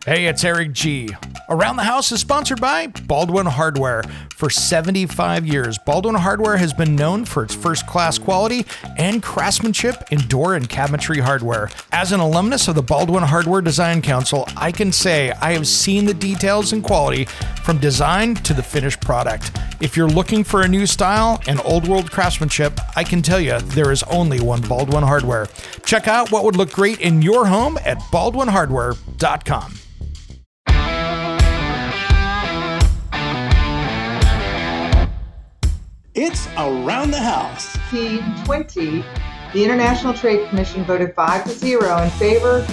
Hey, it's Eric G. Around the House is sponsored by Baldwin Hardware. For 75 years, Baldwin Hardware has been known for its first-class quality and craftsmanship in door and cabinetry hardware. As an alumnus of the Baldwin Hardware Design Council, I can say I have seen the details and quality from design to the finished product. If you're looking for a new style and old-world craftsmanship, I can tell you there is only one Baldwin Hardware. Check out what would look great in your home at baldwinhardware.com. It's Around the House. 2020, the International Trade Commission voted 5-0 in favor,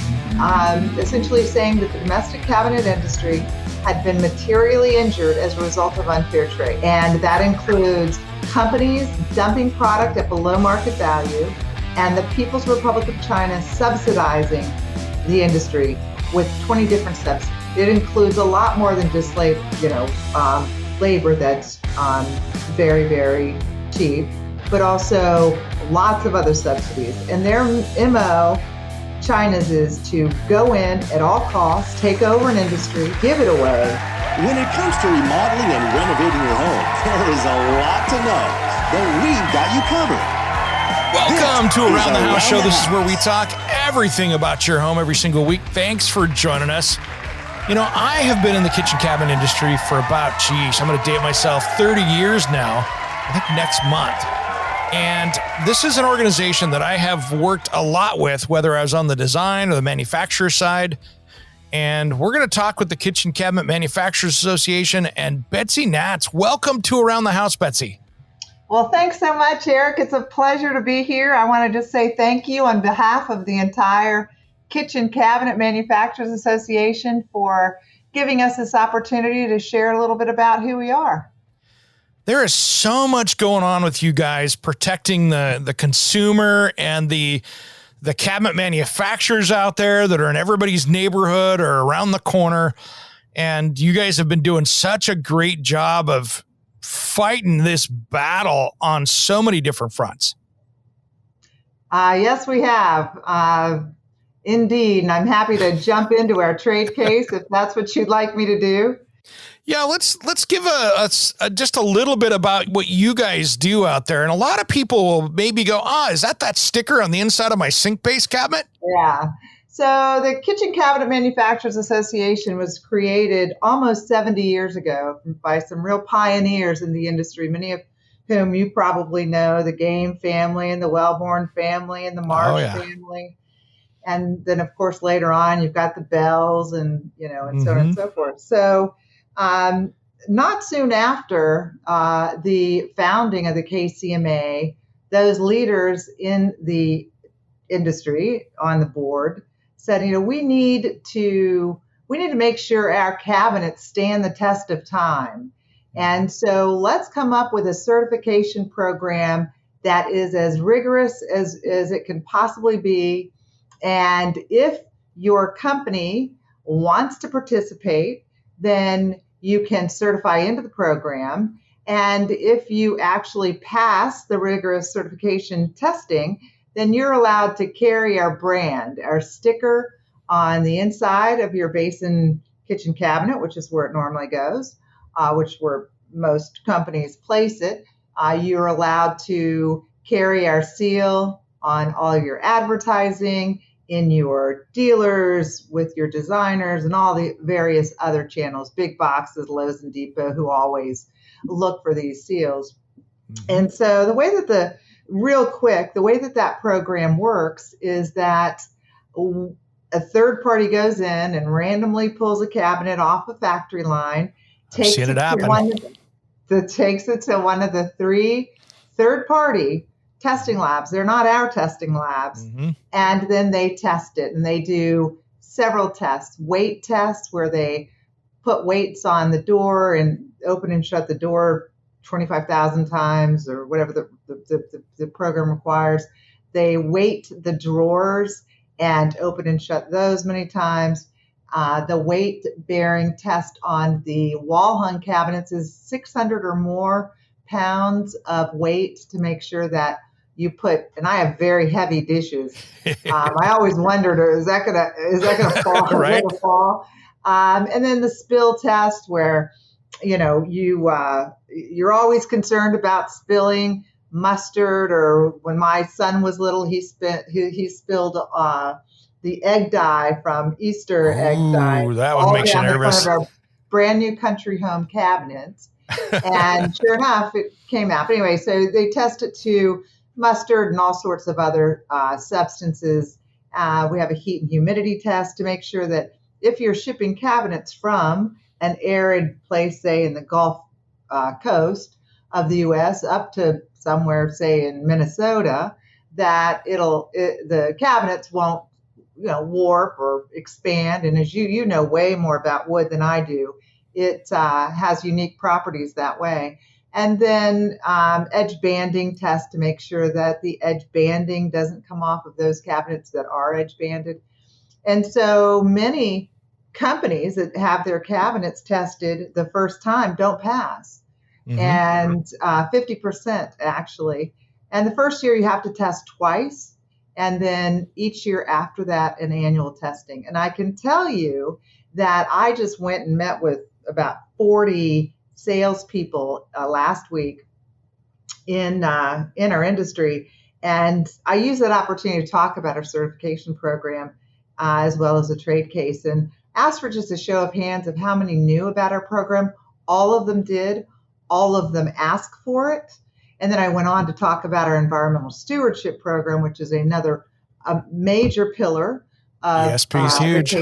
essentially saying that the domestic cabinet industry had been materially injured as a result of unfair trade. And that includes companies dumping product at below market value and the People's Republic of China subsidizing the industry with 20 different subsidies. It includes a lot more than just labor that's very, very cheap, but also lots of other subsidies. And their MO, China's, is to go in at all costs, take over an industry, give it away. When it comes to remodeling and renovating your home, there is a lot to know, but we've got you covered. Welcome to Around the House Show. This is where we talk everything about your home every single week. Thanks for joining us. You know, I have been in the kitchen cabinet industry for about, I'm going to date myself, 30 years now, I think next month. And this is an organization that I have worked a lot with, whether I was on the design or the manufacturer side. And we're going to talk with the Kitchen Cabinet Manufacturers Association and Betsy Natz. Welcome to Around the House, Betsy. Well, thanks so much, Eric. It's a pleasure to be here. I want to just say thank you on behalf of the entire Kitchen Cabinet Manufacturers Association for giving us this opportunity to share a little bit about who we are. There is so much going on with you guys protecting the consumer and the cabinet manufacturers out there that are in everybody's neighborhood or around the corner. And you guys have been doing such a great job of fighting this battle on so many different fronts. Yes, we have. Indeed, and I'm happy to jump into our trade case if that's what you'd like me to do. Yeah, let's give just a little bit about what you guys do out there. And a lot of people will maybe go, is that sticker on the inside of my sink base cabinet? Yeah. So the Kitchen Cabinet Manufacturers Association was created almost 70 years ago by some real pioneers in the industry, many of whom you probably know, the Game family and the Wellborn family and the Marsh family. And then, of course, later on, you've got the Bells and, and so on and so forth. So not soon after the founding of the KCMA, those leaders in the industry on the board said, we need to make sure our cabinets stand the test of time. And so let's come up with a certification program that is as rigorous as it can possibly be. And if your company wants to participate, then you can certify into the program. And if you actually pass the rigorous certification testing, then you're allowed to carry our brand, our sticker on the inside of your basin kitchen cabinet, which is where it normally goes, which where most companies place it. You're allowed to carry our seal on all of your advertising, in your dealers, with your designers, and all the various other channels, big boxes, Lowe's and Depot, who always look for these seals. Mm-hmm. And so the way that the way that program works is that a third party goes in and randomly pulls a cabinet off a factory line, takes it to one of the 3 third party testing labs. They're not our testing labs. Mm-hmm. And then they test it, and they do several tests. Weight tests, where they put weights on the door and open and shut the door 25,000 times or whatever the program requires. They weight the drawers and open and shut those many times. The weight bearing test on the wall hung cabinets is 600 or more pounds of weight to make sure that you put, and I have very heavy dishes. I always wondered, is that gonna fall? Right. Fall? And then the spill test, where you're always concerned about spilling mustard, or when my son was little, he spilled the egg dye from Easter egg dye Ooh, that one all makes you down the front nervous. of our brand new country home cabinets. And sure enough, it came out. But anyway, so they test it to mustard and all sorts of other substances. We have a heat and humidity test to make sure that if you're shipping cabinets from an arid place, say in the Gulf Coast of the U.S. up to somewhere, say in Minnesota, that the cabinets won't warp or expand. And as you know way more about wood than I do, it has unique properties that way. And then edge banding test to make sure that the edge banding doesn't come off of those cabinets that are edge banded. And so many companies that have their cabinets tested the first time don't pass. Mm-hmm. And 50% actually. And the first year you have to test twice. And then each year after that, an annual testing. And I can tell you that I just went and met with about 40 salespeople last week in our industry. And I use that opportunity to talk about our certification program as well as a trade case, and asked for just a show of hands of how many knew about our program. All of them did. All of them asked for it. And then I went on to talk about our environmental stewardship program, which is another major pillar of ESP is huge.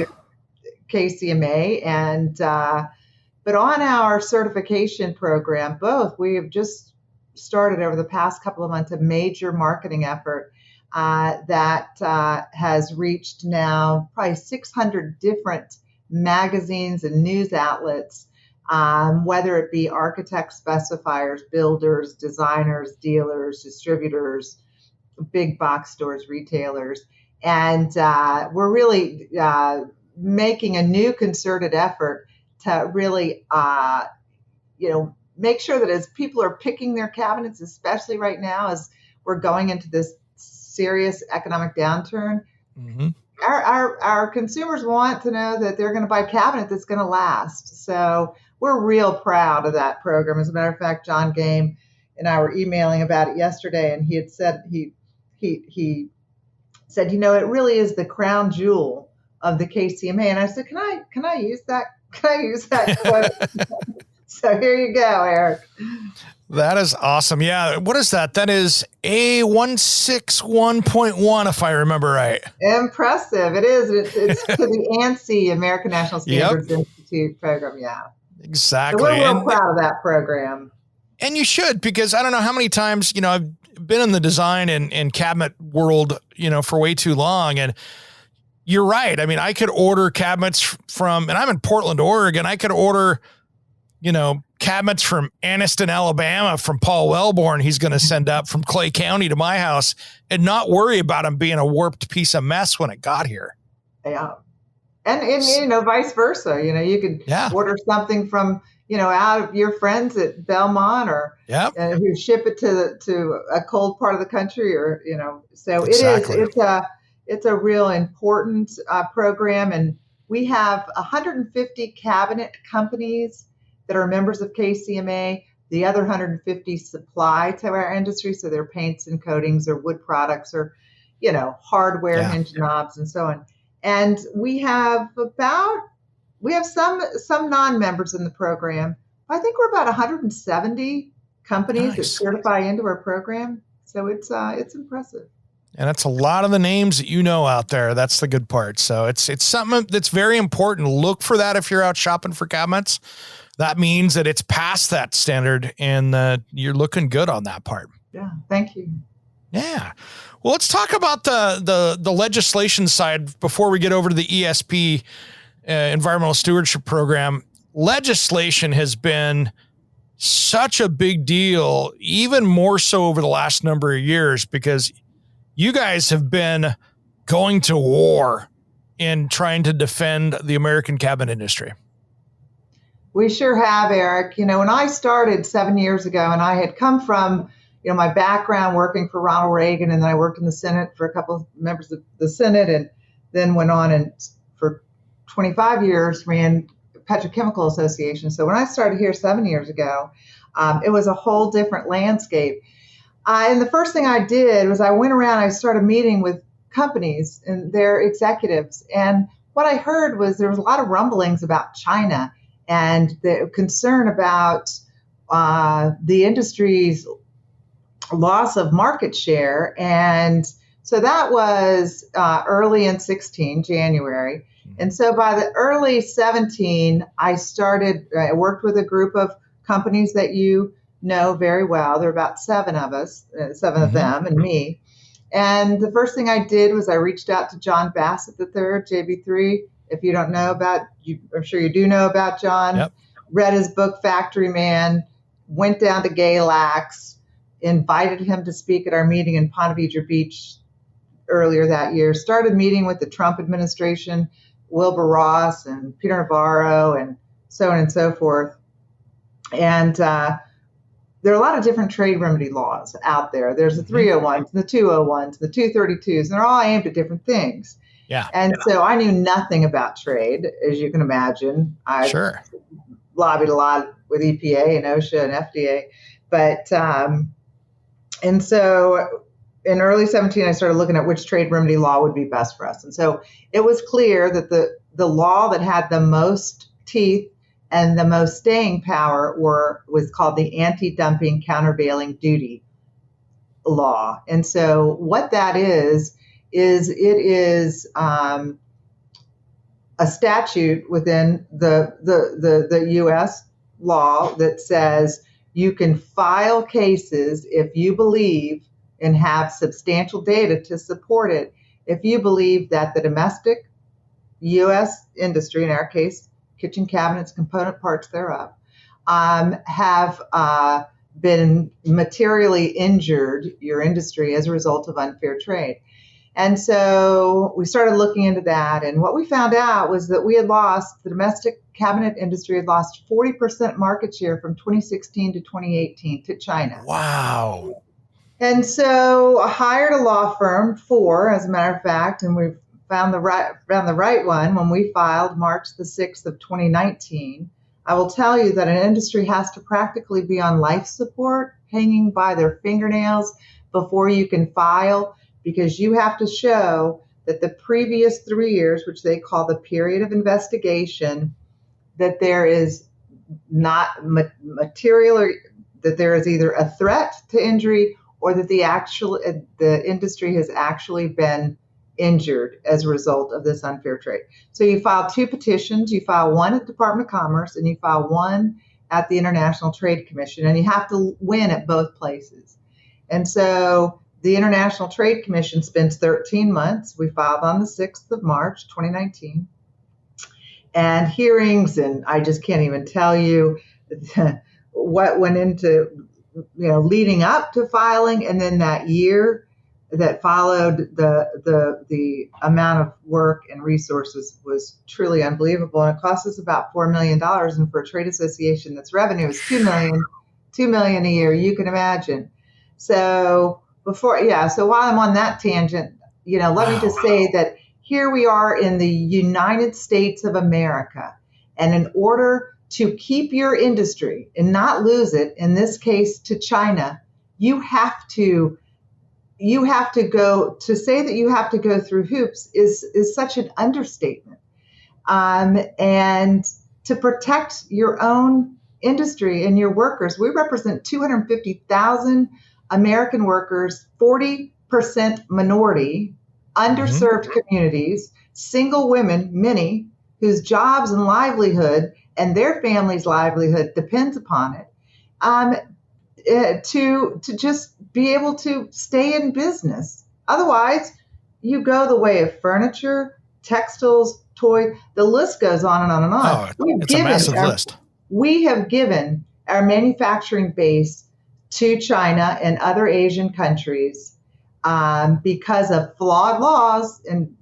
KCMA. And but on our certification program, we have just started over the past couple of months a major marketing effort that has reached now probably 600 different magazines and news outlets. Whether it be architects, specifiers, builders, designers, dealers, distributors, big box stores, retailers. And we're really making a new concerted effort to really, make sure that as people are picking their cabinets, especially right now as we're going into this serious economic downturn, mm-hmm. Our consumers want to know that they're going to buy a cabinet that's going to last. So we're real proud of that program. As a matter of fact, John Game and I were emailing about it yesterday, and he had said he said, it really is the crown jewel of the KCMA. And I said, can I use that? Can I use that quote? So here you go, Eric. That is awesome. Yeah. What is that? That is A161.1, if I remember right. Impressive. It is. It's to the ANSI, American National Standards Institute program. Yeah. Exactly. So we're real proud of that program. And you should, because I don't know how many times, I've been in the design and cabinet world, for way too long. And you're right. I mean, I could order cabinets and I'm in Portland, Oregon. I could order, cabinets from Anniston, Alabama, from Paul Wellborn. He's going to send up from Clay County to my house and not worry about them being a warped piece of mess when it got here. Yeah. And vice versa. You could order something from, out of your friends at Belmont or who ship it to a cold part of the country, or, so exactly. It's a real important program. And we have 150 cabinet companies that are members of KCMA. The other 150 supply to our industry. So they're paints and coatings or wood products or, hardware, hinge knobs and so on. And we have some non-members in the program. I think we're about 170 companies that certify into our program. So it's impressive. And that's a lot of the names that out there. That's the good part. So it's something that's very important. Look for that if you're out shopping for cabinets. That means that it's past that standard and you're looking good on that part. Yeah, thank you. Yeah. Well, let's talk about the legislation side before we get over to the ESP, Environmental Stewardship Program. Legislation has been such a big deal, even more so over the last number of years, because you guys have been going to war in trying to defend the American cabinet industry. We sure have, Eric. When I started 7 years ago, and I had come from, my background working for Ronald Reagan, and then I worked in the Senate for a couple of members of the Senate, and then went on and for 25 years ran Petrochemical Association. So when I started here 7 years ago, it was a whole different landscape. And the first thing I did was I went around, I started meeting with companies and their executives. And what I heard was there was a lot of rumblings about China and the concern about the industry's loss of market share. And so that was early in 16, January. And so by the early 17, I worked with a group of companies that you know very well. There are about seven of us, seven of them and me. And the first thing I did was I reached out to John Bassett III, JB3. If you don't know about, I'm sure you do know about John. Yep. Read his book, Factory Man, went down to Galax, invited him to speak at our meeting in Ponte Vedra Beach earlier that year, started meeting with the Trump administration, Wilbur Ross and Peter Navarro and so on and so forth. And there are a lot of different trade remedy laws out there. There's the 301s, the 201s, the 232s, and they're all aimed at different things. Yeah. And so I knew nothing about trade, as you can imagine. I lobbied a lot with EPA and OSHA and FDA. But, and so in early 17, I started looking at which trade remedy law would be best for us. And so it was clear that the law that had the most teeth and the most staying power was called the Anti-Dumping Countervailing Duty Law. And so what that is it is a statute within the U.S. law that says you can file cases if you believe and have substantial data to support it, if you believe that the domestic U.S. industry, in our case, kitchen cabinets, component parts thereof, have been materially injured, your industry, as a result of unfair trade. And so we started looking into that. And what we found out was that the domestic cabinet industry had lost 40% market share from 2016 to 2018 to China. Wow. And so I hired a law firm, as a matter of fact, and we've found the right one when we filed March the 6th of 2019. I will tell you that an industry has to practically be on life support, hanging by their fingernails before you can file, because you have to show that the previous 3 years, which they call the period of investigation, that there is not material, or that there is either a threat to injury or that the industry has actually been injured as a result of this unfair trade. So you file two petitions. You file one at the Department of Commerce and you file one at the International Trade Commission, and you have to win at both places. And so the International Trade Commission spends 13 months. We filed on the 6th of March, 2019. And hearings, and I just can't even tell you what went into, leading up to filing, and then that year that followed, the amount of work and resources was truly unbelievable. And it cost us about $4 million. And for a trade association that's revenue is $2 million a year, you can imagine. So so while I'm on that tangent, let me just say that here we are in the United States of America. And in order to keep your industry and not lose it, in this case to China, you have to go, to say that you have to go through hoops is such an understatement. And to protect your own industry and your workers, we represent 250,000 American workers, 40% minority, underserved communities, single women, many, whose jobs and livelihood and their family's livelihood depends upon it, to just be able to stay in business. Otherwise, you go the way of furniture, textiles, toy, the list goes on and on and on. It's a massive list. We have given our manufacturing base to China and other Asian countries because of flawed laws. And,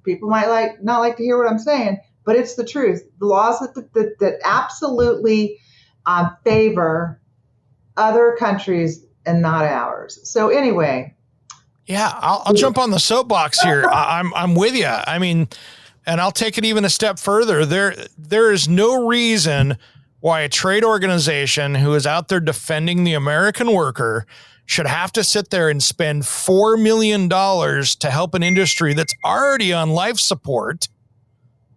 people might not like to hear what I'm saying, but it's the truth. The laws that absolutely favor other countries and not ours. So anyway. Yeah, I'll jump on the soapbox here. I'm with you. I mean, And I'll take it even a step further. There is no reason why a trade organization who is out there defending the American worker should have to sit there and spend $4 million to help an industry that's already on life support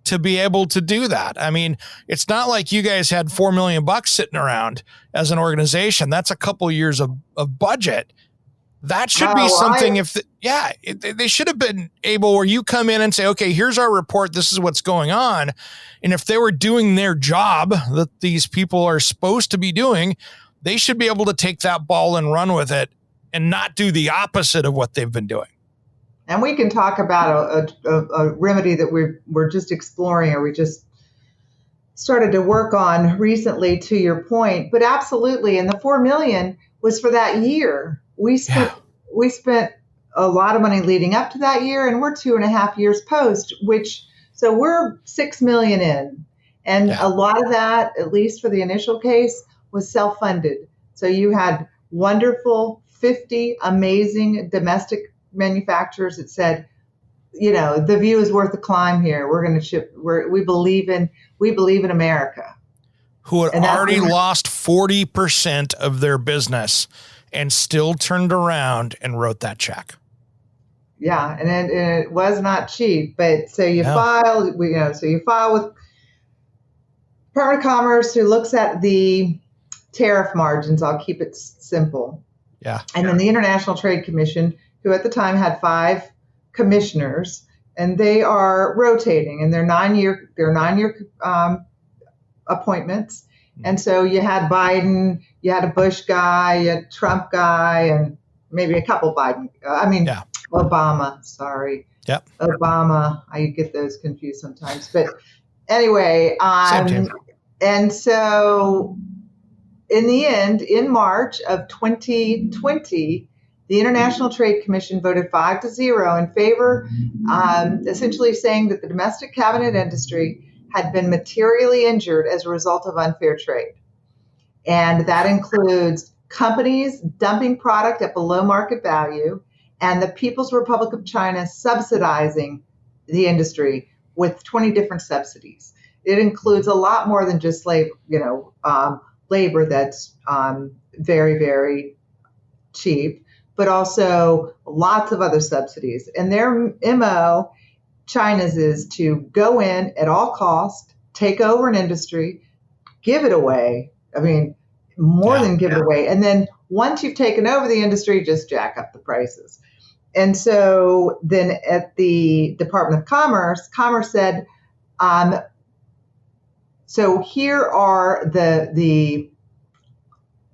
to be able to do that. I mean, it's not like you guys had $4 million sitting around as an organization. That's a couple years of budget. That should be something. They should have been able where you come in and say, okay, here's our report. This is what's going on. And if they were doing their job that these people are supposed to be doing, they should be able to take that ball and run with it and not do the opposite of what they've been doing. And we can talk about a remedy that we're just exploring, or we just started to work on recently, to your point. But absolutely, and the $4 million was for that year. We spent a lot of money leading up to that year, and we're 2.5 years post, so we're $6 million in, and a lot of that, at least for the initial case, was self-funded. So you had wonderful 50 amazing domestic manufacturers that said, the view is worth the climb here. We're going to ship. We believe in America. Who had already lost 40% of their business and still turned around and wrote that check. Yeah, and it was not cheap. But so you file. So you file with Department of Commerce, who looks at the tariff margins. I'll keep it simple. Yeah. And then the International Trade Commission, who at the time had 5 commissioners, and they are rotating, and they're 9-year appointments. And so you had Biden, you had a Bush guy, you had a Trump guy, and maybe a couple Biden. Obama. Sorry. Yep. Obama. I get those confused sometimes. But anyway, and so in the end, in March of 2020, the International Trade Commission voted 5-0 in favor, essentially saying that the domestic cabinet industry had been materially injured as a result of unfair trade. And that includes companies dumping product at below market value, and the People's Republic of China subsidizing the industry with 20 different subsidies. It includes a lot more than just labor that's very, very cheap, but also lots of other subsidies. And their MO, China's, is to go in at all cost, take over an industry, give it away. I mean, more than give it away. And then once you've taken over the industry, just jack up the prices. And so then at the Department of Commerce said, so here are the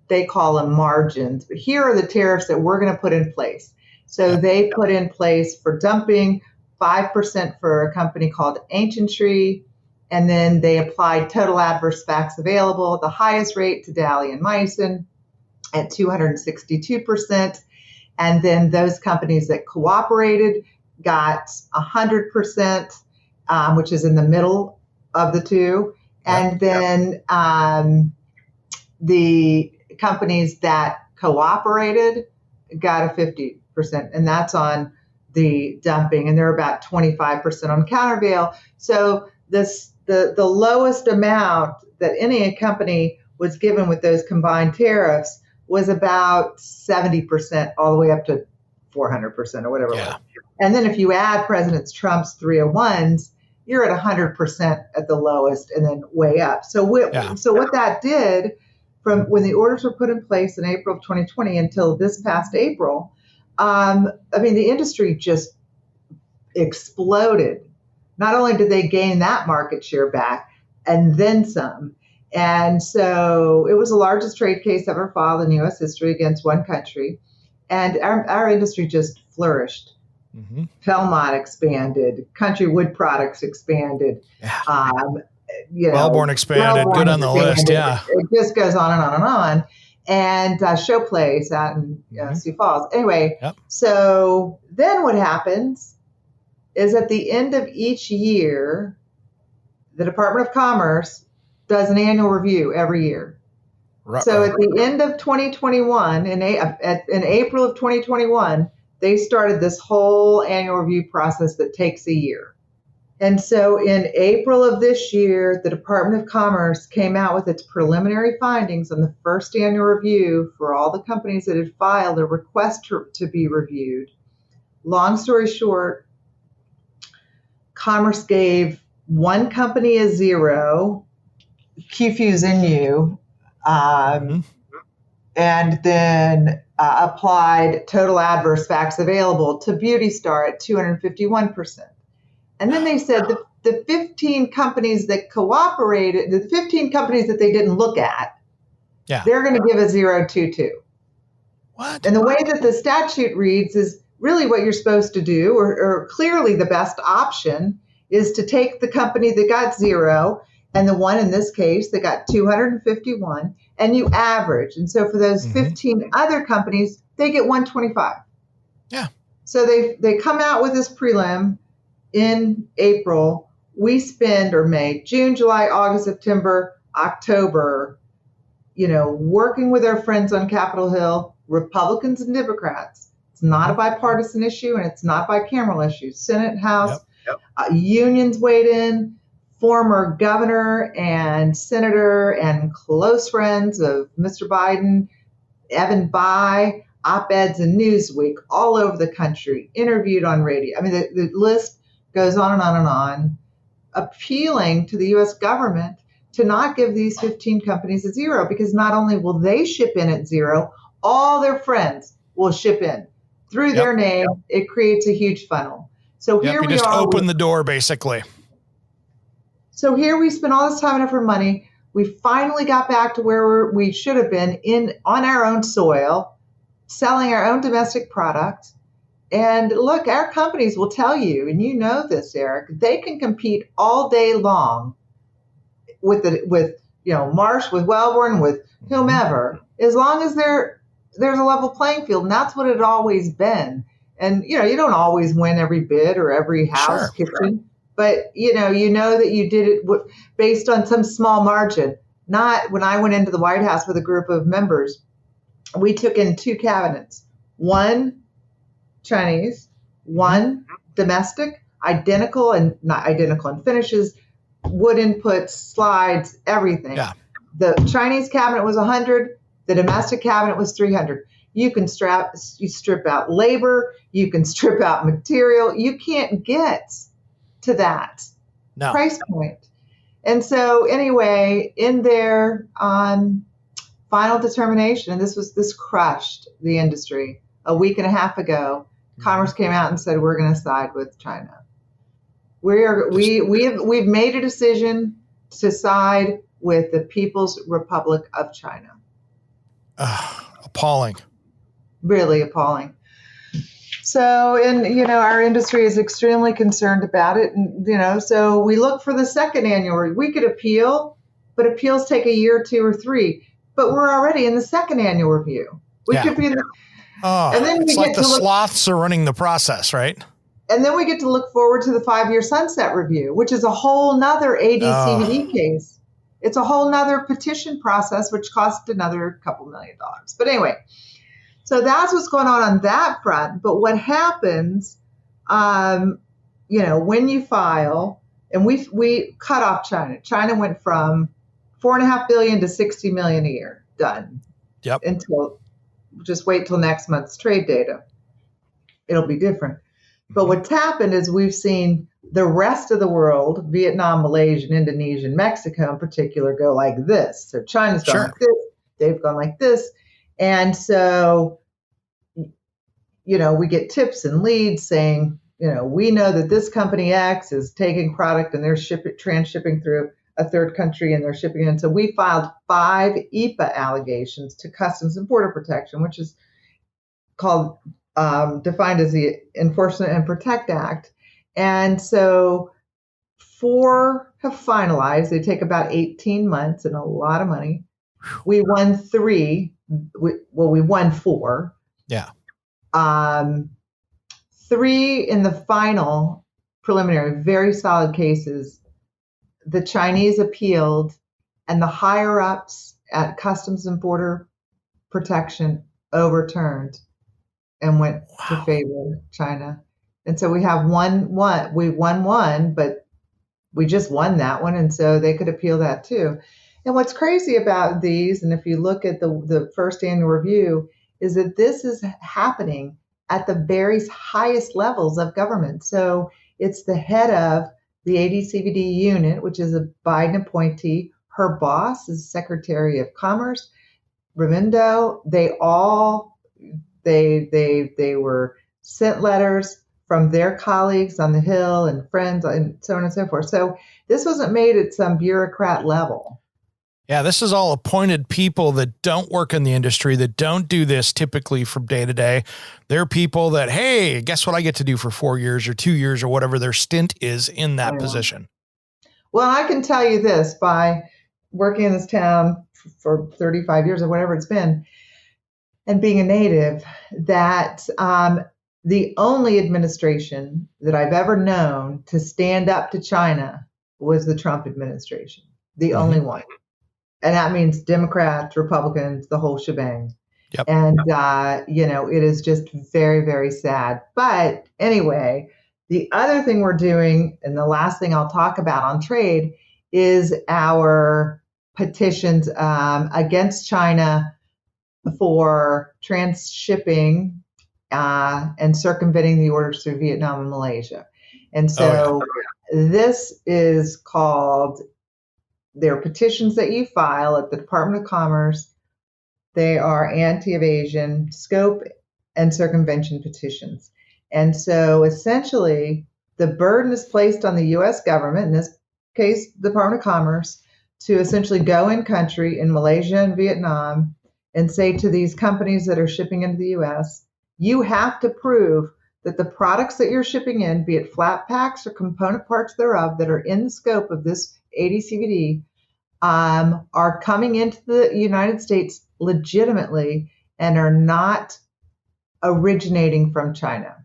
they call them margins, but here are the tariffs that we're going to put in place. So they put in place for dumping 5% for a company called Ancientry, and then they applied total adverse facts available, the highest rate to Daly and Meissen at 262%. And then those companies that cooperated got 100%, which is in the middle of the two. And then the companies that cooperated got a 50%, and that's on the dumping, and they're about 25% on countervail. So the lowest amount that any company was given with those combined tariffs was about 70%, all the way up to 400% or whatever. Yeah. And then if you add President Trump's 301s, you're at 100% at the lowest, and then way up. So what that did, from when the orders were put in place in April of 2020 until this past April, the industry just exploded. Not only did they gain that market share back, and then some. And so it was the largest trade case ever filed in U.S. history against one country. And our industry just flourished. Mm-hmm. Pelmont expanded. Country Wood Products expanded. Wellborn expanded. Good on the list. Yeah. It just goes on and on and on. And Showplace out in Sioux Falls. Anyway, So then what happens is at the end of each year, the Department of Commerce does an annual review every year. Right. So at the end of 2021, in April of 2021, they started this whole annual review process that takes a year. And so in April of this year, the Department of Commerce came out with its preliminary findings on the first annual review for all the companies that had filed a request to be reviewed. Long story short, Commerce gave one company a 0, QFuse Inu, and then applied total adverse facts available to Beauty Star at 251%. And then they said the 15 companies that cooperated, the 15 companies that they didn't look at, they're going to give a 022. What? And the way that the statute reads is really what you're supposed to do, or clearly the best option, is to take the company that got 0 and the one in this case that got 251, and you average. And so for those 15 other companies, they get 125. Yeah. So they come out with this prelim in April. We spend, or May, June, July, August, September, October, working with our friends on Capitol Hill, Republicans and Democrats. It's not a bipartisan issue, and it's not bicameral issue. Senate, House, unions weighed in. Former governor and senator and close friends of Mr. Biden, Evan Bayh, op-eds in Newsweek all over the country, interviewed on radio. I mean, the list goes on and on and on, appealing to the U.S. government to not give these 15 companies a 0, because not only will they ship in at 0, all their friends will ship in through their name. It creates a huge funnel. So here we just are. Open the door, basically. So here we spent all this time and effort and money. We finally got back to where we should have been, on our own soil, selling our own domestic product. And look, our companies will tell you, and you know this, Eric, they can compete all day long with Marsh, with Wellborn, with whomever, as long as there's a level playing field. And that's what it had always been. And you don't always win every bid or every house, kitchen. But, you know that you did it based on some small margin. Not when I went into the White House with a group of members, we took in 2 cabinets, one Chinese, one domestic, identical and not identical in finishes, wood inputs, slides, everything. Yeah. The Chinese cabinet was 100. The domestic cabinet was 300. You strip out labor. You can strip out material. You can't get to that price point. And so anyway, in their final determination, and this crushed the industry a week and a half ago, Commerce came out and said, we're going to side with China. We've made a decision to side with the People's Republic of China. Appalling. Really appalling. So, and, our industry is extremely concerned about it. And, so we look for the second annual. We could appeal, but appeals take a year, 2 or 3. But we're already in the second annual review. We could be in the, and then it's like the sloths are running the process, right? And then we get to look forward to the 5-year sunset review, which is a whole nother AD/CVD case. It's a whole nother petition process, which cost another $2 million. But anyway, so that's what's going on that front. But what happens, when you file, and we cut off China. China went from $4.5 billion to $60 million a year. Done. Yep. Until just wait till next month's trade data. It'll be different. But what's happened is we've seen the rest of the world, Vietnam, Malaysia, Indonesia, and Mexico in particular, go like this. So China's gone like this. They've gone like this. And so, we get tips and leads saying, we know that this company X is taking product and they're transshipping through a third country and they're shipping in. So we filed 5 EPA allegations to Customs and Border Protection, which is called, defined as the Enforcement and Protect Act. And so 4 have finalized. They take about 18 months and a lot of money. We won 3. We won 4. Yeah. 3 in the final preliminary, very solid cases. The Chinese appealed, and the higher ups at Customs and Border Protection overturned and went to favor China. And so we have we won one, but we just won that one, and so they could appeal that too. And what's crazy about these, and if you look at the first annual review, is that this is happening at the very highest levels of government. So it's the head of the ADCVD unit, which is a Biden appointee. Her boss is Secretary of Commerce, Raimondo. They were sent letters from their colleagues on the Hill and friends and so on and so forth. So this wasn't made at some bureaucrat level. Yeah, this is all appointed people that don't work in the industry, that don't do this typically from day to day. They're people that, hey, guess what I get to do for 4 years or 2 years or whatever their stint is in that position. Well, I can tell you this, by working in this town for 35 years or whatever it's been, and being a native, that the only administration that I've ever known to stand up to China was the Trump administration, the only one. And that means Democrats, Republicans, the whole shebang. Yep. And, it is just very, very sad. But anyway, the other thing we're doing, and the last thing I'll talk about on trade, is our petitions against China for transshipping and circumventing the orders through Vietnam and Malaysia. And so this is called, they're petitions that you file at the Department of Commerce. They are anti-evasion, scope, and circumvention petitions. And so essentially, the burden is placed on the U.S. government, in this case, the Department of Commerce, to essentially go in country in Malaysia and Vietnam and say to these companies that are shipping into the U.S., you have to prove that the products that you're shipping in, be it flat packs or component parts thereof that are in the scope of this ADCVD, are coming into the United States legitimately and are not originating from China.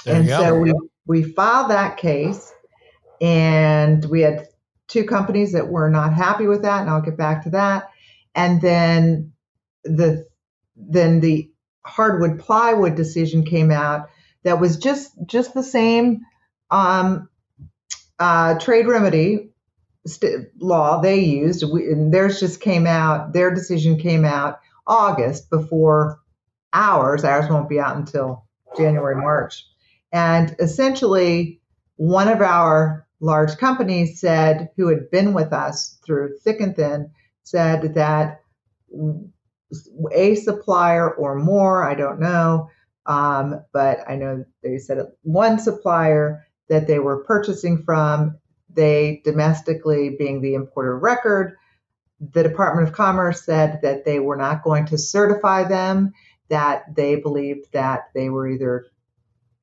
And so we filed that case, and we had 2 companies that were not happy with that, and I'll get back to that. And then the hardwood plywood decision came out that was just the same trade remedy law they used, and theirs just came out. Their decision came out August before ours. Ours won't be out until January, March. And essentially, one of our large companies said, who had been with us through thick and thin, said that a supplier or more, I don't know, but I know they said one supplier that they were purchasing from, they domestically being the importer of record, the Department of Commerce said that they were not going to certify them, that they believed that they were either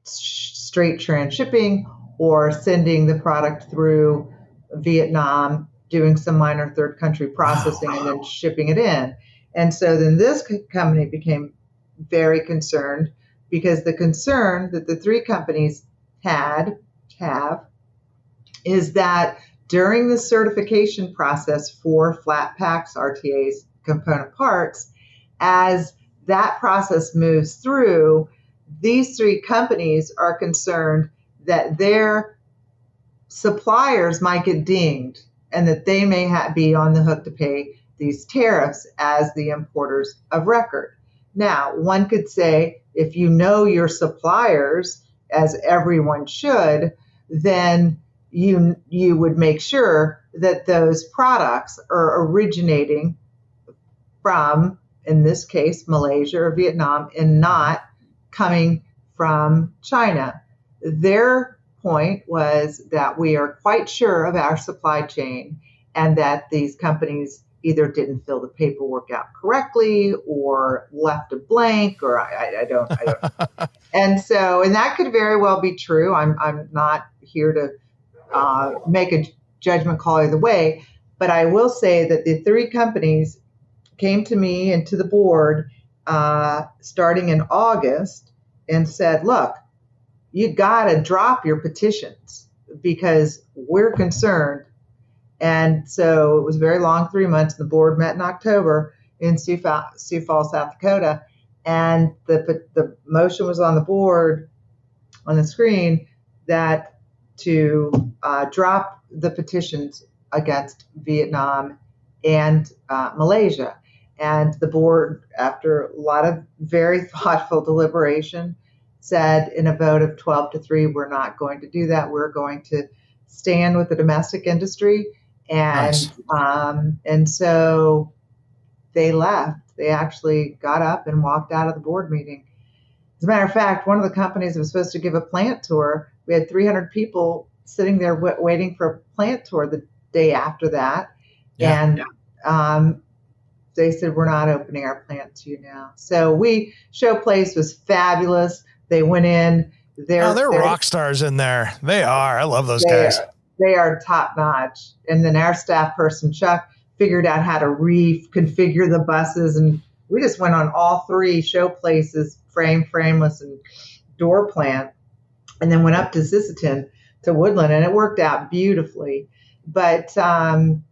straight transshipping or sending the product through Vietnam, doing some minor third country processing and then shipping it in. And so then this company became very concerned, because the concern that the 3 companies have is that during the certification process for flat packs, RTAs, component parts, as that process moves through, these 3 companies are concerned that their suppliers might get dinged and that they may be on the hook to pay these tariffs as the importers of record. Now, one could say, if you know your suppliers, as everyone should, then you would make sure that those products are originating from, in this case, Malaysia or Vietnam, and not coming from China. Their point was that we are quite sure of our supply chain, and that these companies either didn't fill the paperwork out correctly or left a blank, or I don't know. And that could very well be true. I'm not here to make a judgment call either way, but I will say that the 3 companies came to me and to the board starting in August and said, look, you got to drop your petitions because we're concerned. And so it was a very long 3 months. The board met in October in Sioux Falls, South Dakota. And the motion was on the board, on the screen, that to drop the petitions against Vietnam and Malaysia. And the board, after a lot of very thoughtful deliberation, said in a vote of 12-3, we're not going to do that. We're going to stand with the domestic industry. And Nice. And so they left. They actually got up and walked out of the board meeting. As a matter of fact, one of the companies that was supposed to give a plant tour, we had 300 people sitting there waiting for a plant tour the day after that. Yeah. And they said, we're not opening our plant to you now. So Showplace was fabulous. They went in. They're rock stars in there. They are. I love those guys. They are top notch. And then our staff person, Chuck, figured out how to reconfigure the buses. And we just went on all 3 Showplaces, frame, frameless, and door plant, and then went up to Sisseton to Woodland, and it worked out beautifully. But, and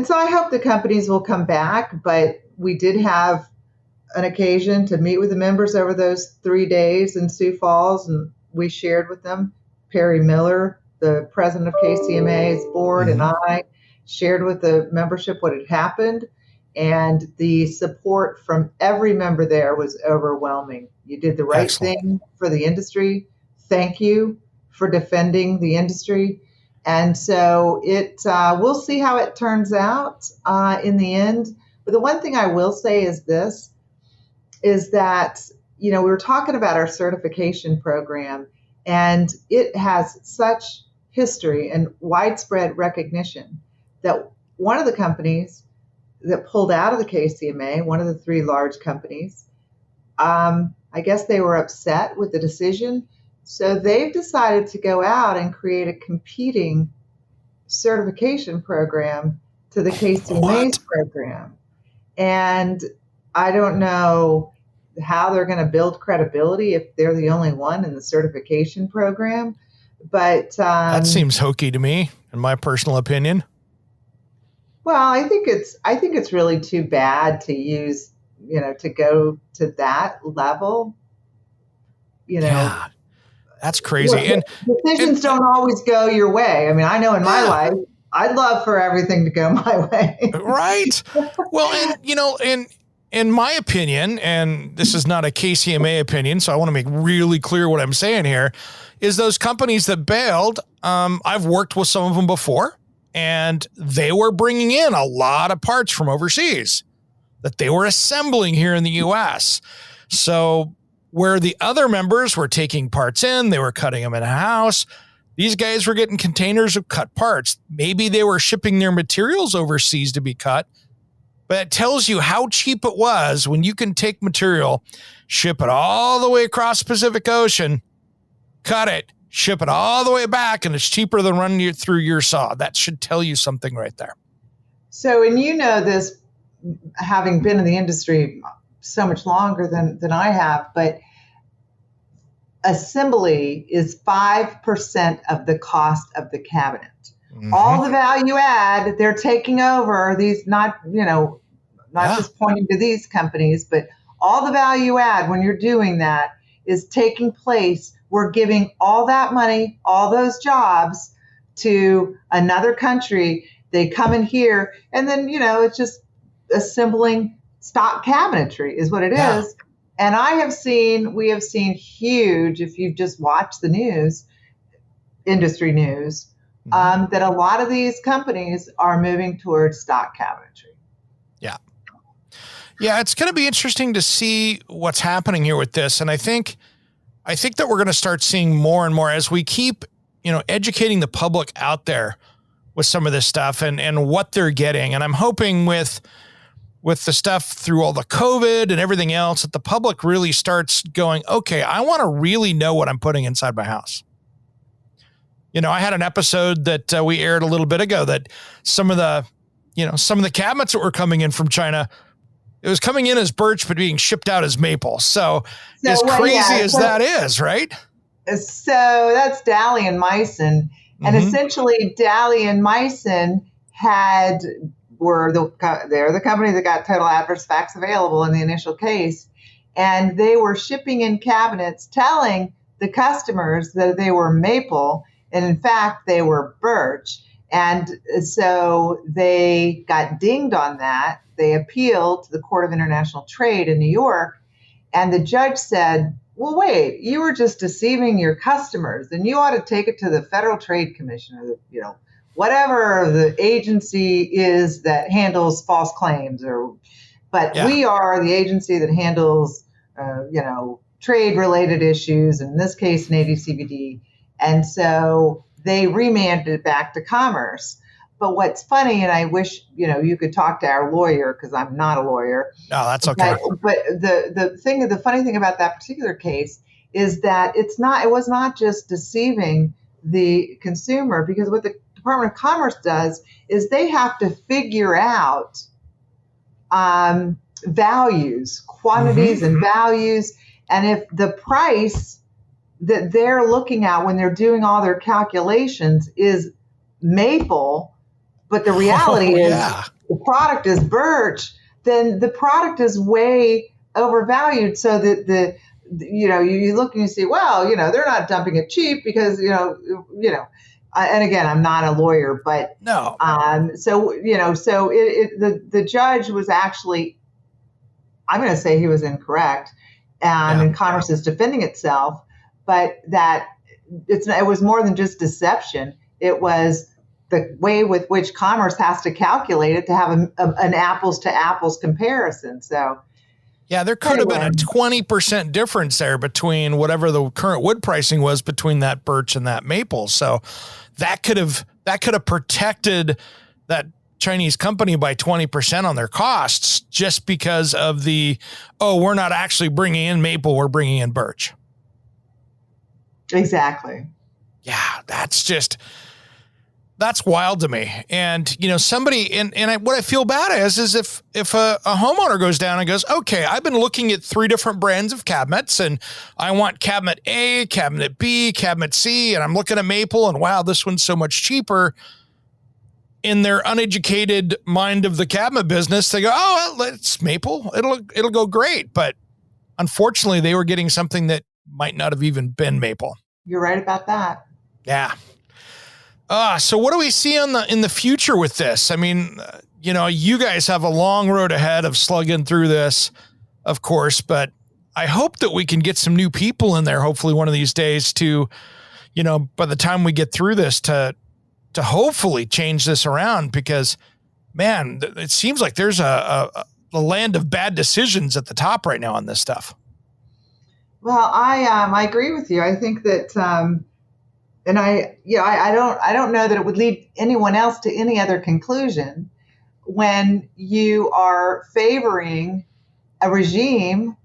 so I hope the companies will come back, but we did have an occasion to meet with the members over those 3 days in Sioux Falls, and we shared with them. Perry Miller, the president of KCMA's board, and I shared with the membership what had happened, and the support from every member there was overwhelming. You did the right thing for the industry. Thank you for defending the industry. And so we'll see how it turns out in the end. But the one thing I will say is this, is that, we were talking about our certification program, and it has such history and widespread recognition that one of the companies that pulled out of the KCMA, one of the 3 large companies, I guess they were upset with the decision. So they've decided to go out and create a competing certification program to the KCMA's program. And I don't know how they're going to build credibility if they're the only one in the certification program. But that seems hokey to me, in my personal opinion. Well, I think it's really too bad to use, to go to that level. Yeah, that's crazy. Look, decisions don't always go your way. I mean, I know in my life, I'd love for everything to go my way. Right. Well, and in my opinion, and this is not a KCMA opinion, so I want to make really clear what I'm saying here, is those companies that bailed, I've worked with some of them before, and they were bringing in a lot of parts from overseas that they were assembling here in the U.S. So where the other members were taking parts in, they were cutting them in-house. These guys were getting containers of cut parts. Maybe they were shipping their materials overseas to be cut, but it tells you how cheap it was when you can take material, ship it all the way across the Pacific Ocean, cut it, ship it all the way back, and it's cheaper than running it through your saw. That should tell you something right there. So, and this, having been in the industry so much longer than I have, but assembly is 5% of the cost of the cabinet. All the value add, they're taking over these, not just pointing to these companies, but all the value add when you're doing that is taking place. We're giving all that money, all those jobs to another country. They come in here, and then, it's just assembling stock cabinetry is what it is. And we have seen huge, if you've just watched the news, industry news, that a lot of these companies are moving towards stock cabinetry. Yeah. Yeah, it's going to be interesting to see what's happening here with this. And I think that we're going to start seeing more and more as we keep, educating the public out there with some of this stuff and what they're getting. And I'm hoping with the stuff through all the COVID and everything else that the public really starts going, okay, I want to really know what I'm putting inside my house. I had an episode that we aired a little bit ago that some of the cabinets that were coming in from China, it was coming in as birch, but being shipped out as maple. So as crazy as that is, right? So that's Daly and Meissen. And essentially Daly and Meissen they're the company that got total adverse facts available in the initial case. And they were shipping in cabinets telling the customers that they were maple. And in fact, they were birch. And so they got dinged on that. They appealed to the Court of International Trade in New York, and the judge said, well, wait, you were just deceiving your customers, and you ought to take it to the Federal Trade Commission, or whatever the agency is that handles false claims, but we are the agency that handles trade-related issues, in this case, an AD/CVD. And so they remanded it back to Commerce. But what's funny, and I wish, you could talk to our lawyer, because I'm not a lawyer. No, that's okay. But the funny thing about that particular case is that it was not just deceiving the consumer, because what the Department of Commerce does is they have to figure out values, quantities and values. And if the price that they're looking at when they're doing all their calculations is maple, but the reality is the product is birch, then the product is way overvalued. So that you look and you see, well, they're not dumping it cheap because, and again, I'm not a lawyer, but no. The judge was actually, I'm going to say he was incorrect, and Commerce is defending itself, but that it was more than just deception. It was the way with which Commerce has to calculate it to have an apples to apples comparison. So, yeah, there could have been a 20% difference there between whatever the current wood pricing was between that birch and that maple. So that could have protected that Chinese company by 20% on their costs, just because of we're not actually bringing in maple, we're bringing in birch. Exactly. Yeah, that's wild to me. And, somebody, what I feel bad is if a homeowner goes down and goes, okay, I've been looking at 3 different brands of cabinets, and I want cabinet A, cabinet B, cabinet C, and I'm looking at maple, and wow, this one's so much cheaper. In their uneducated mind of the cabinet business, they go, oh, well, it's maple. It'll go great. But unfortunately, they were getting something that might not have even been maple. You're right about that. Yeah. So what do we see in the future with this? I mean, you guys have a long road ahead of slugging through this, of course, but I hope that we can get some new people in there, hopefully one of these days, to, by the time we get through this, to hopefully change this around, because, man, it seems like there's a land of bad decisions at the top right now on this stuff. Well, I agree with you. I think that, and I don't know that it would lead anyone else to any other conclusion when you are favoring a regime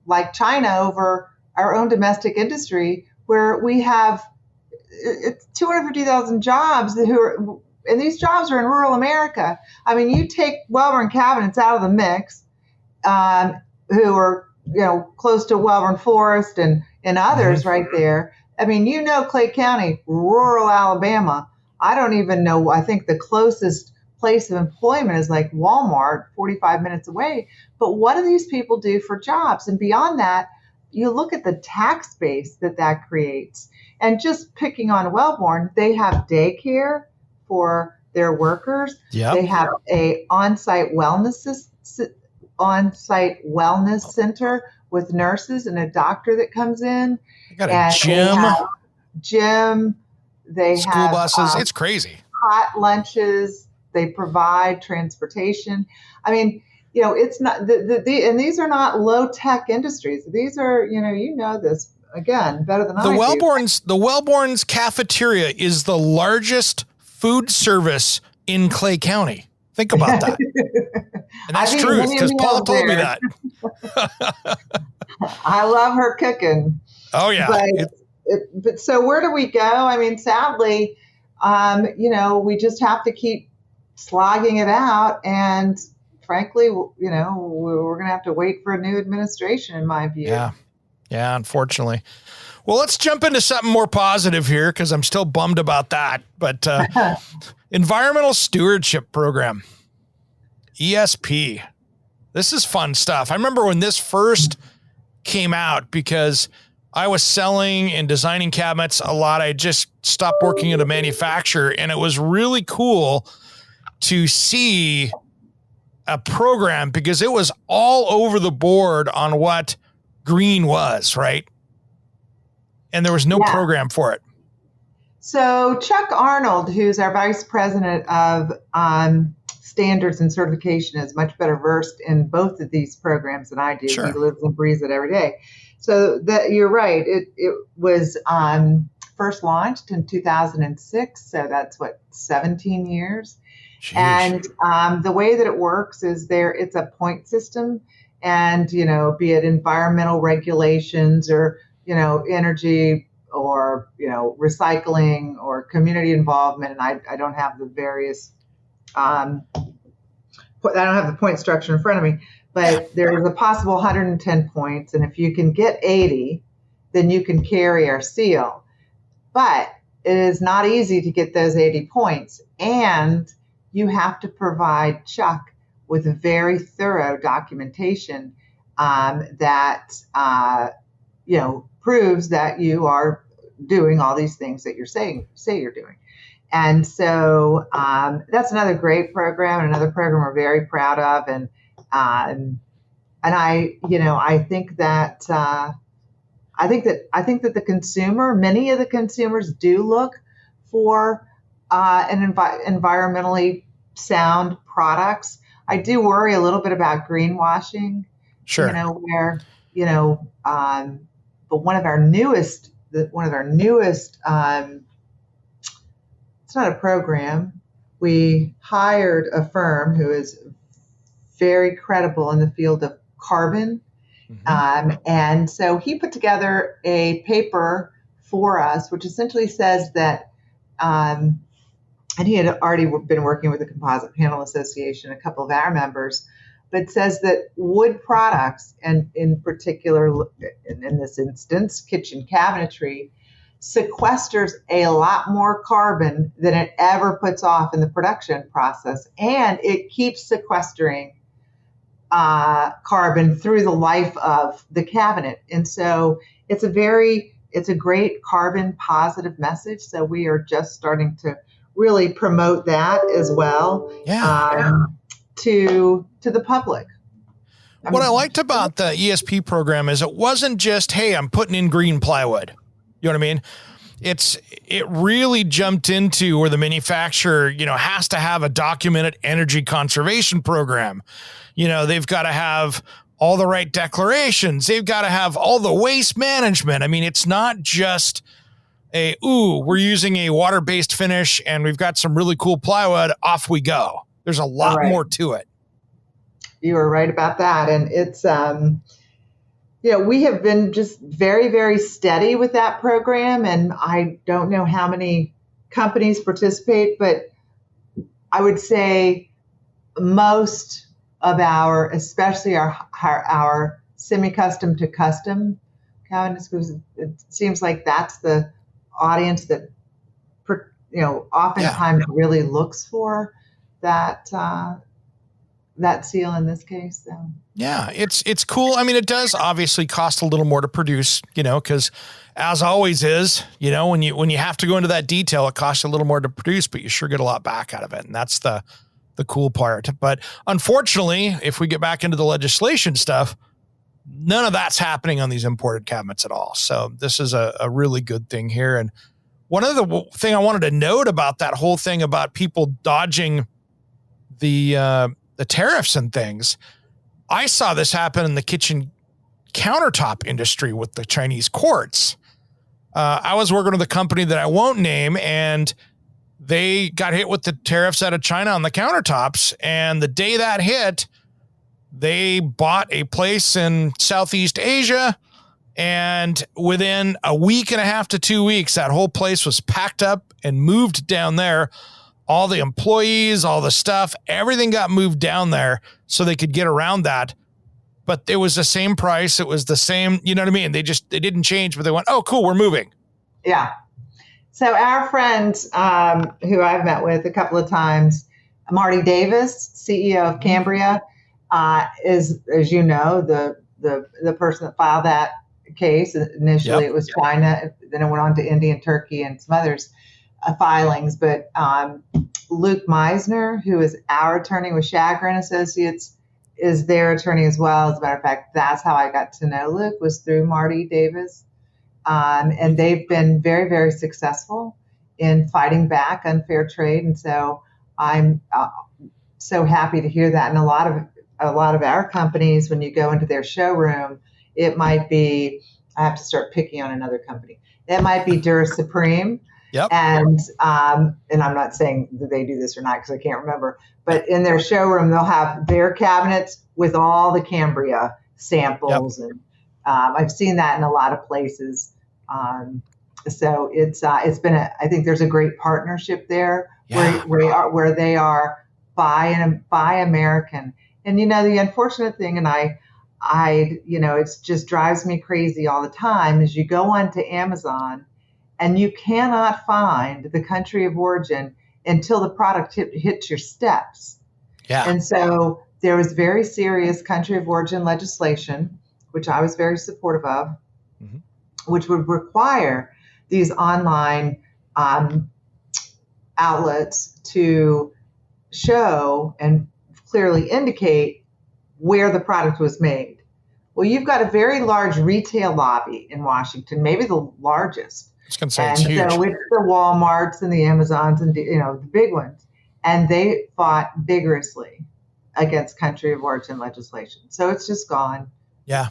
like China over our own domestic industry, where we have 250,000 jobs and these jobs are in rural America. I mean, you take Wellborn Cabinets out of the mix, who are, close to Wellborn Forest and others right there. I mean, Clay County, rural Alabama. I don't even know. I think the closest place of employment is like Walmart, 45 minutes away. But what do these people do for jobs? And beyond that, you look at the tax base that creates. And just picking on Wellborn, they have daycare for their workers. Yep. They have a on-site wellness center with nurses and a doctor that comes in. They got a gym. They school have buses. It's crazy. Hot lunches. They provide transportation. I mean, it's not and these are not low-tech industries. These are, this again better than I do. The Wellborn's cafeteria is the largest food service in Clay County. Think about that. And that's true, because Paula told me that. I love her cooking. Oh, yeah. But so where do we go? I mean, sadly, we just have to keep slogging it out. And frankly, we're going to have to wait for a new administration, in my view. Yeah. Yeah, unfortunately. Well, let's jump into something more positive here, because I'm still bummed about that. But Environmental Stewardship Program, ESP. This is fun stuff. I remember when this first came out, because I was selling and designing cabinets a lot. I just stopped working at a manufacturer, and it was really cool to see a program because it was all over the board on what green was, right? And there was no program for it. So Chuck Arnold, who's our vice president of standards and certification, is much better versed in both of these programs than I do. Sure. He lives and breathes it every day. So that you're right. It was first launched in 2006. So that's 17 years. Jeez. And the way that it works is it's a point system, and be it environmental regulations or energy or recycling or community involvement. And I don't have the various I don't have the point structure in front of me. But there's a possible 110 points, and if you can get 80, then you can carry our seal. But it is not easy to get those 80 points, and you have to provide Chuck with a very thorough documentation that proves that you are doing all these things that say you're doing. And so that's another great program, and another program we're very proud of, and I think that the consumer, many of the consumers do look for environmentally sound products. I do worry a little bit about greenwashing. Sure. But one of our newest, it's not a program. We hired a firm who is very credible in the field of carbon. Mm-hmm. And so he put together a paper for us, which essentially says that, and he had already been working with the Composite Panel Association, a couple of our members, but says that wood products, and in particular, in this instance, kitchen cabinetry, sequesters a lot more carbon than it ever puts off in the production process. And it keeps sequestering carbon through the life of the cabinet. And so it's a great carbon positive message. So we are just starting to really promote that as well to the public. What I liked about the ESP program is it wasn't just, hey, I'm putting in green plywood. You know what I mean? It really jumped into where the manufacturer, has to have a documented energy conservation program. They've got to have all the right declarations. They've got to have all the waste management. I mean, it's not just we're using a water-based finish and we've got some really cool plywood, off we go. There's a lot more to it. You are right about that. And it's, we have been just very, very steady with that program. And I don't know how many companies participate, but I would say most of especially our semi-custom to custom cabinets, because it seems like that's the audience that, oftentimes really looks for that seal in this case. So. Yeah, it's cool. I mean, it does obviously cost a little more to produce, because as always is, when you have to go into that detail, it costs a little more to produce, but you sure get a lot back out of it. And that's the cool part. But unfortunately, if we get back into the legislation stuff, none of that's happening on these imported cabinets at all. So this is a really good thing here. And one of the thing I wanted to note about that whole thing about people dodging the tariffs and things, I saw this happen in the kitchen countertop industry with the Chinese quartz. I was working with a company that I won't name, and they got hit with the tariffs out of China on the countertops. And the day that hit, they bought a place in Southeast Asia. And within a week and a half to 2 weeks, that whole place was packed up and moved down there. All the employees, all the stuff, everything got moved down there so they could get around that. But it was the same price. It was the same, you know what I mean? They didn't change, but they went, oh, cool, we're moving. Yeah. So our friend who I've met with a couple of times, Marty Davis, CEO of Cambria, is, as you know, the person that filed that case. Initially, It was China, then it went on to India and Turkey and some others filings. But Luke Meisner, who is our attorney with Shagrin Associates, is their attorney as well. As a matter of fact, that's how I got to know Luke, was through Marty Davis. And they've been very, very successful in fighting back unfair trade. And so I'm so happy to hear that. And a lot of our companies, when you go into their showroom, it might be, I have to start picking on another company. It might be Dura Supreme. Yep. And I'm not saying that they do this or not because I can't remember, but in their showroom, they'll have their cabinets with all the Cambria samples. Yep. And I've seen that in a lot of places. So it's been I think there's a great partnership there where they are buy American. And, the unfortunate thing, and I it just drives me crazy all the time, is you go onto Amazon and you cannot find the country of origin until the product hits your steps. Yeah. And so there was very serious country of origin legislation, which I was very supportive of, mm-hmm. which would require these online outlets to show and clearly indicate where the product was made. Well, you've got a very large retail lobby in Washington, maybe the largest. I was going to say it's huge. So it's the Walmarts and the Amazons and the big ones, and they fought vigorously against country of origin legislation. So it's just gone. Yeah.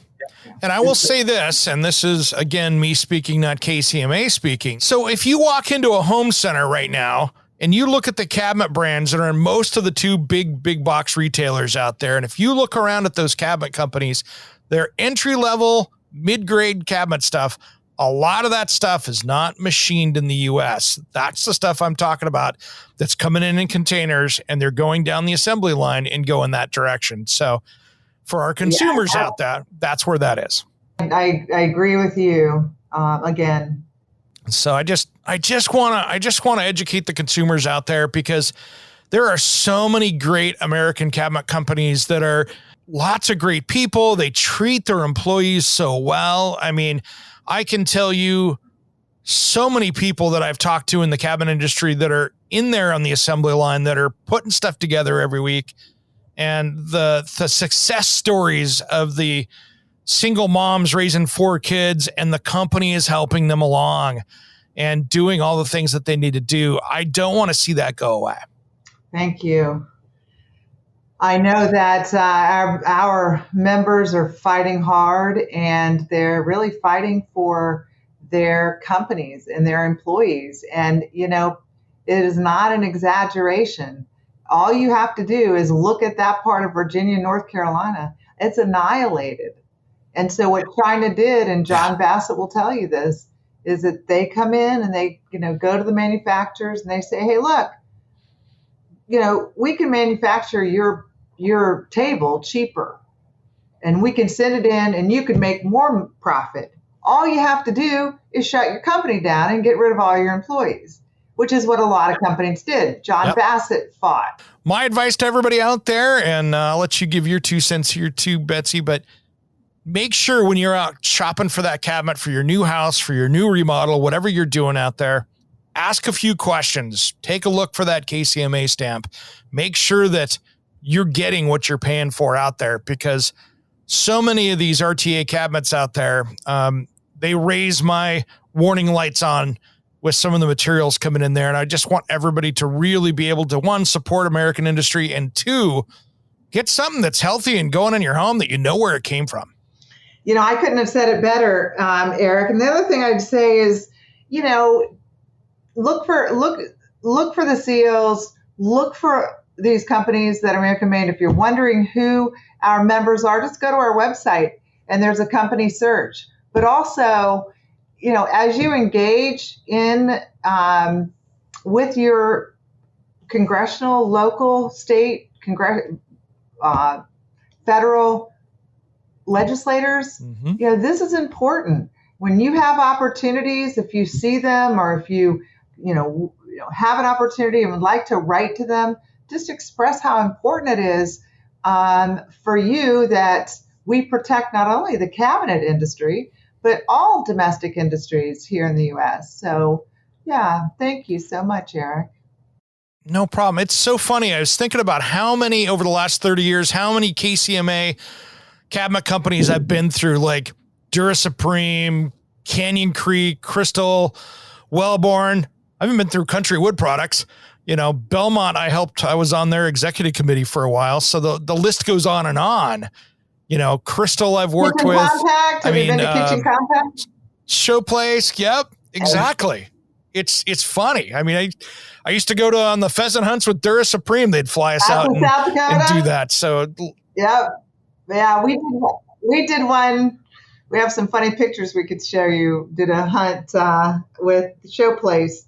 And I will say this, and this is, again, me speaking, not KCMA speaking. So if you walk into a home center right now and you look at the cabinet brands that are in most of the two big box retailers out there, and if you look around at those cabinet companies, their entry-level, mid-grade cabinet stuff, a lot of that stuff is not machined in the U.S. That's the stuff I'm talking about that's coming in containers, and they're going down the assembly line and go in that direction. So for our consumers out there, that's where that is. I agree with you again. So I just want to educate the consumers out there, because there are so many great American cabinet companies that are lots of great people. They treat their employees so well. I mean, I can tell you so many people that I've talked to in the cabinet industry that are in there on the assembly line that are putting stuff together every week. And the success stories of the single moms raising 4 kids, and the company is helping them along and doing all the things that they need to do. I don't want to see that go away. Thank you. I know that our members are fighting hard, and they're really fighting for their companies and their employees. And, it is not an exaggeration. All you have to do is look at that part of Virginia, North Carolina. It's annihilated. And so what China did, and John Bassett will tell you this, is that they come in and they, go to the manufacturers and they say, hey, look, we can manufacture your table cheaper, and we can send it in and you can make more profit. All you have to do is shut your company down and get rid of all your employees, which is what a lot of companies did. John Bassett fought. My advice to everybody out there, and I'll let you give your 2 cents here too, Betsy, but make sure when you're out shopping for that cabinet for your new house, for your new remodel, whatever you're doing out there, ask a few questions. Take a look for that KCMA stamp. Make sure that you're getting what you're paying for out there, because so many of these RTA cabinets out there, they raise my warning lights on with some of the materials coming in there. And I just want everybody to really be able to, 1, support American industry, and 2, get something that's healthy and going in your home that you know where it came from. I couldn't have said it better, Eric. And the other thing I'd say is, look for the seals, look for these companies that are American made. If you're wondering who our members are, just go to our website and there's a company search. But also, as you engage in with your congressional, local, state, federal legislators, mm-hmm. This is important. When you have opportunities, if you see them, or if you have an opportunity and would like to write to them, just express how important it is for you that we protect not only the cabinet industry, but all domestic industries here in the U.S. So, yeah, thank you so much, Eric. No problem. It's so funny. I was thinking about how many over the last 30 years, how many KCMA cabinet companies I've been through, like Dura Supreme, Canyon Creek, Crystal, Wellborn. I haven't been through Country Wood Products. Belmont, I was on their executive committee for a while. So the list goes on and on. Crystal I've worked Kitchen with. Compact? Have you been to Kitchen Compact? Showplace. Yep, exactly. It's funny. I mean, I used to go on the pheasant hunts with Dura Supreme. They'd fly us out and do that. So, yep. Yeah, we did one. We have some funny pictures we could show you. Did a hunt with Showplace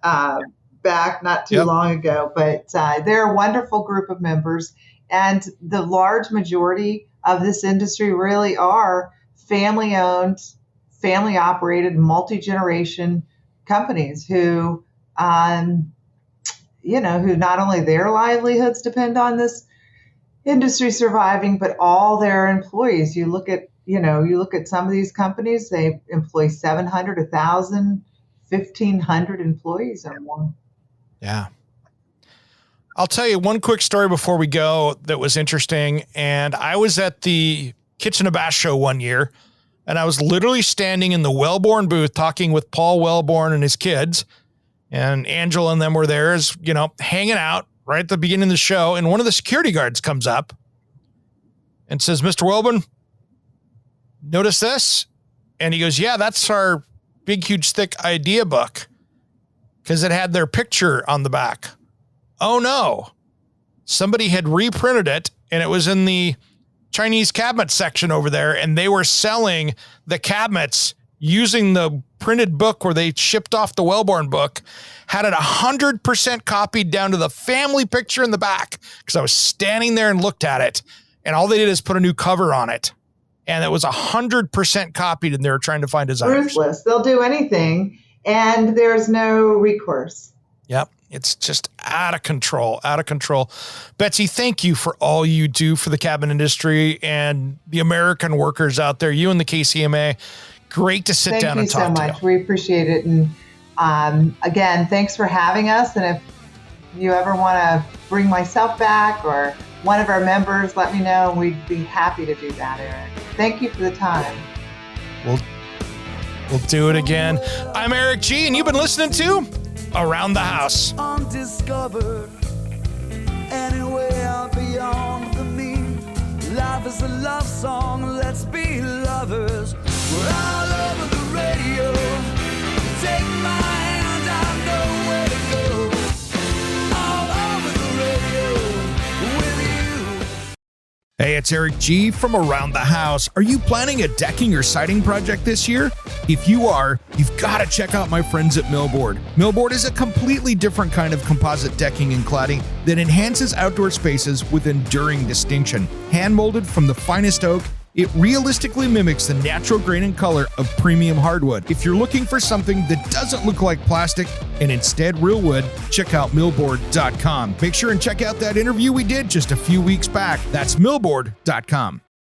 back not too long ago. But they're a wonderful group of members. And the large majority of this industry really are family-owned, family-operated, multi-generation companies who, who not only their livelihoods depend on this industry surviving, but all their employees. You look at some of these companies, they employ 700, 1,000, 1,500 employees or more. Yeah. I'll tell you one quick story before we go that was interesting. And I was at the Kitchen and Bath show one year, and I was literally standing in the Wellborn booth talking with Paul Wellborn and his kids, and Angela and them were there, hanging out right at the beginning of the show. And one of the security guards comes up and says, "Mr. Wellborn, notice this?" And he goes, "Yeah, that's our big, huge, thick idea book," because it had their picture on the back. Oh no, somebody had reprinted it, and it was in the Chinese cabinet section over there, and they were selling the cabinets using the printed book where they shipped off the Wellborn book, had it 100% copied down to the family picture in the back, because I was standing there and looked at it, and all they did is put a new cover on it, and it was 100% copied, and they were trying to find designers. Ruthless. They'll do anything, and there's no recourse. Yep. It's just out of control. Betsy, thank you for all you do for the cabinet industry and the American workers out there. You and the KCMA, great to sit down and talk to you. Thank you so much. We appreciate it. And again, thanks for having us. And if you ever want to bring myself back or one of our members, let me know. We'd be happy to do that, Eric. Thank you for the time. We'll do it again. I'm Eric G., and you've been listening to Around the House. Undiscovered, anywhere beyond the mean. Life is a love song, let's be lovers. We're all over the radio. Take my hand, I know where to go. All over the radio with you. Hey, it's Eric G. from Around the House. Are you planning a decking or siding project this year? If you are, you've got to check out my friends at Millboard. Millboard is a completely different kind of composite decking and cladding that enhances outdoor spaces with enduring distinction. Hand-molded from the finest oak, it realistically mimics the natural grain and color of premium hardwood. If you're looking for something that doesn't look like plastic and instead real wood, check out millboard.com. Make sure and check out that interview we did just a few weeks back. That's millboard.com.